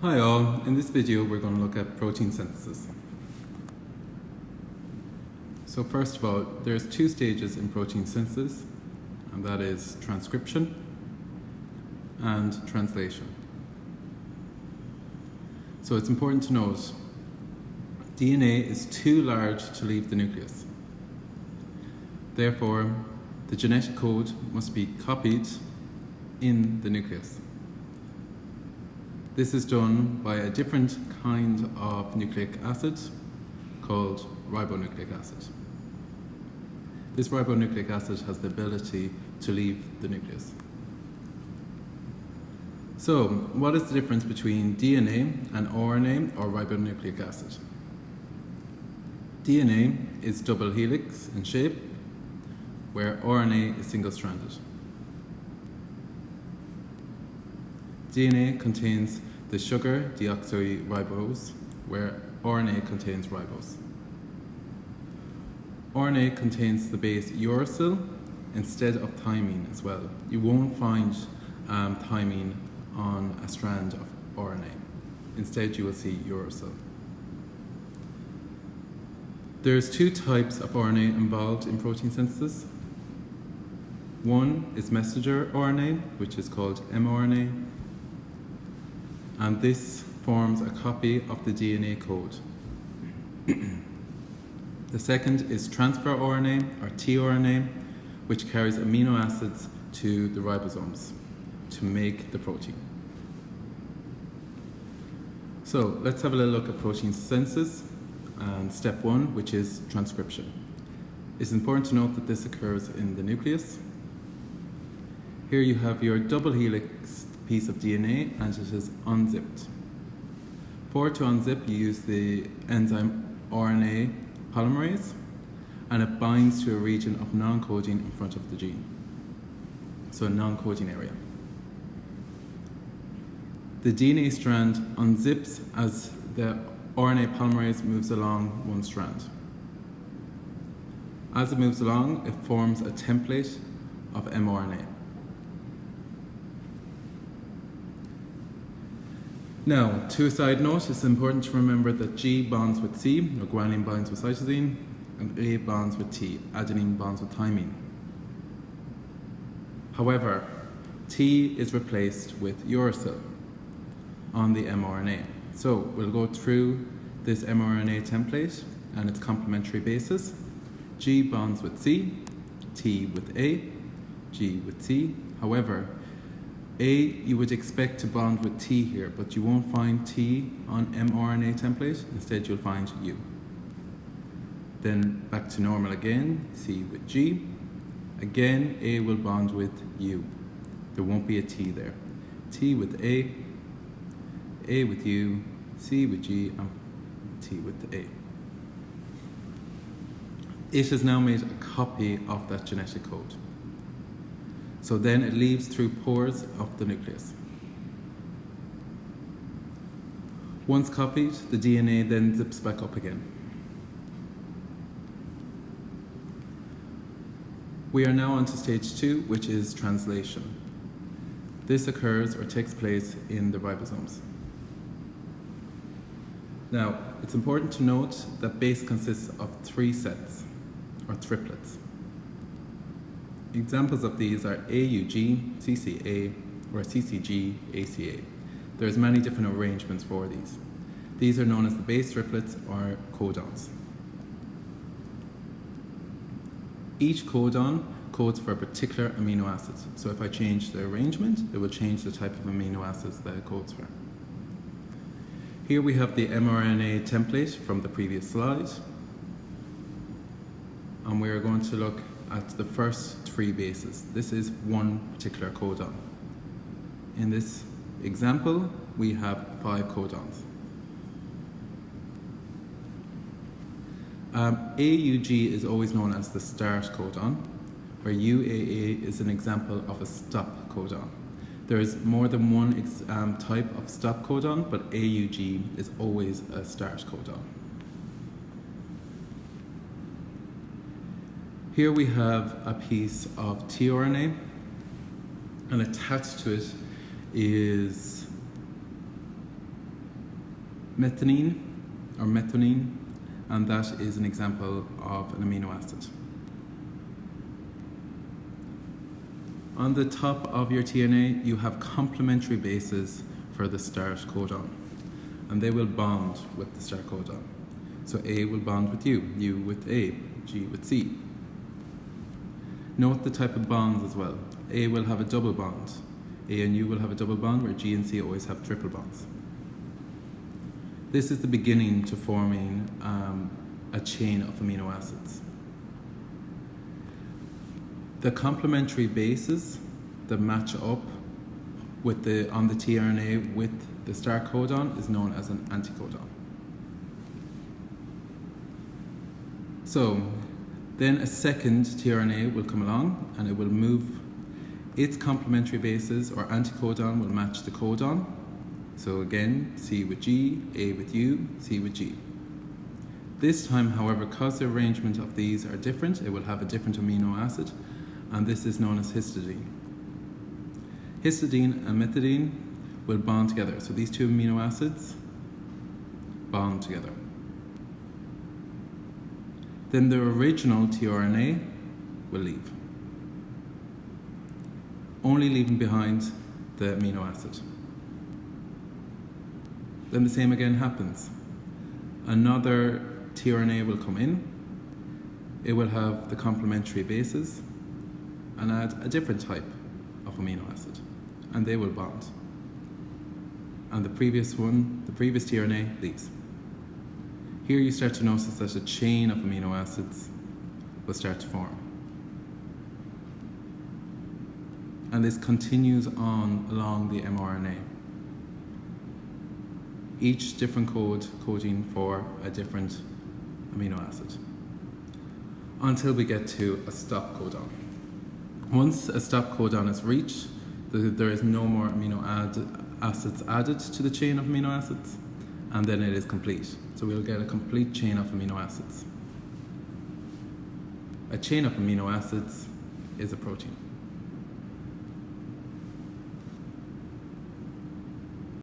Hi all, in this video we're going to look at protein synthesis. So first of all, there's two stages in protein synthesis, and that is transcription and translation. So it's important to note, DNA is too large to leave the nucleus. Therefore, the genetic code must be copied in the nucleus. This is done by a different kind of nucleic acid called ribonucleic acid. This ribonucleic acid has the ability to leave the nucleus. So, what is the difference between DNA and RNA or ribonucleic acid? DNA is double helix in shape, where RNA is single-stranded. DNA contains the sugar deoxyribose, where RNA contains ribose. RNA contains the base uracil instead of thymine as well. You won't find thymine on a strand of RNA. Instead, you will see uracil. There's two types of RNA involved in protein synthesis. One is messenger RNA, which is called mRNA, and this forms a copy of the DNA code. The second is transfer RNA, or tRNA, which carries amino acids to the ribosomes to make the protein. So let's have a little look at protein synthesis and step one, which is transcription. It's important to note that this occurs in the nucleus. Here you have your double helix piece of DNA and it is unzipped. To unzip, you use the enzyme RNA polymerase, and it binds to a region of non-coding in front of the gene, so a non-coding area. The DNA strand unzips as the RNA polymerase moves along one strand. As it moves along, it forms a template of mRNA. Now, to a side note, it's important to remember that G bonds with C, or guanine binds with cytosine, and A bonds with T, adenine bonds with thymine. However, T is replaced with uracil on the mRNA. So we'll go through this mRNA template and its complementary bases. G bonds with C, T with A, G with C. However, A, you would expect to bond with T here, but you won't find T on mRNA template. Instead, you'll find U. Then back to normal again, C with G. Again, A will bond with U. There won't be a T there. T with A with U, C with G, and T with A. It has now made a copy of that genetic code. So then it leaves through pores of the nucleus. Once copied, the DNA then zips back up again. We are now on to stage 2, which is translation. This occurs or takes place in the ribosomes. Now, it's important to note that base consists of 3 sets, or triplets. Examples of these are AUG, CCA, or CCG, ACA. There's many different arrangements for these. These are known as the base triplets or codons. Each codon codes for a particular amino acid. So if I change the arrangement, it will change the type of amino acids that it codes for. Here we have the mRNA template from the previous slide. And we are going to look at the first 3 bases. This is one particular codon. In this example, we have 5 codons. AUG is always known as the start codon, where UAA is an example of a stop codon. There is more than one type of stop codon, but AUG is always a start codon. Here we have a piece of tRNA, and attached to it is methionine, and that is an example of an amino acid. On the top of your tRNA, you have complementary bases for the start codon, and they will bond with the start codon. So A will bond with U with A, G with C. Note the type of bonds as well. A will have a double bond. A and U will have a double bond, where G and C always have triple bonds. This is the beginning to forming a chain of amino acids. The complementary bases that match up with on the tRNA with the start codon is known as an anticodon. So then a second tRNA will come along and it will move its complementary bases, or anticodon will match the codon. So again, C with G, A with U, C with G. This time, however, because the arrangement of these are different, it will have a different amino acid, and this is known as histidine. Histidine and methionine will bond together. So these two amino acids bond together. Then the original tRNA will leave, only leaving behind the amino acid. Then the same again happens. Another tRNA will come in, it will have the complementary bases and add a different type of amino acid, and they will bond. And the previous tRNA leaves. Here you start to notice that a chain of amino acids will start to form. And this continues on along the mRNA. Each different code coding for a different amino acid, until we get to a stop codon. Once a stop codon is reached, there is no more amino acids added to the chain of amino acids, and then it is complete. So we'll get a complete chain of amino acids. A chain of amino acids is a protein.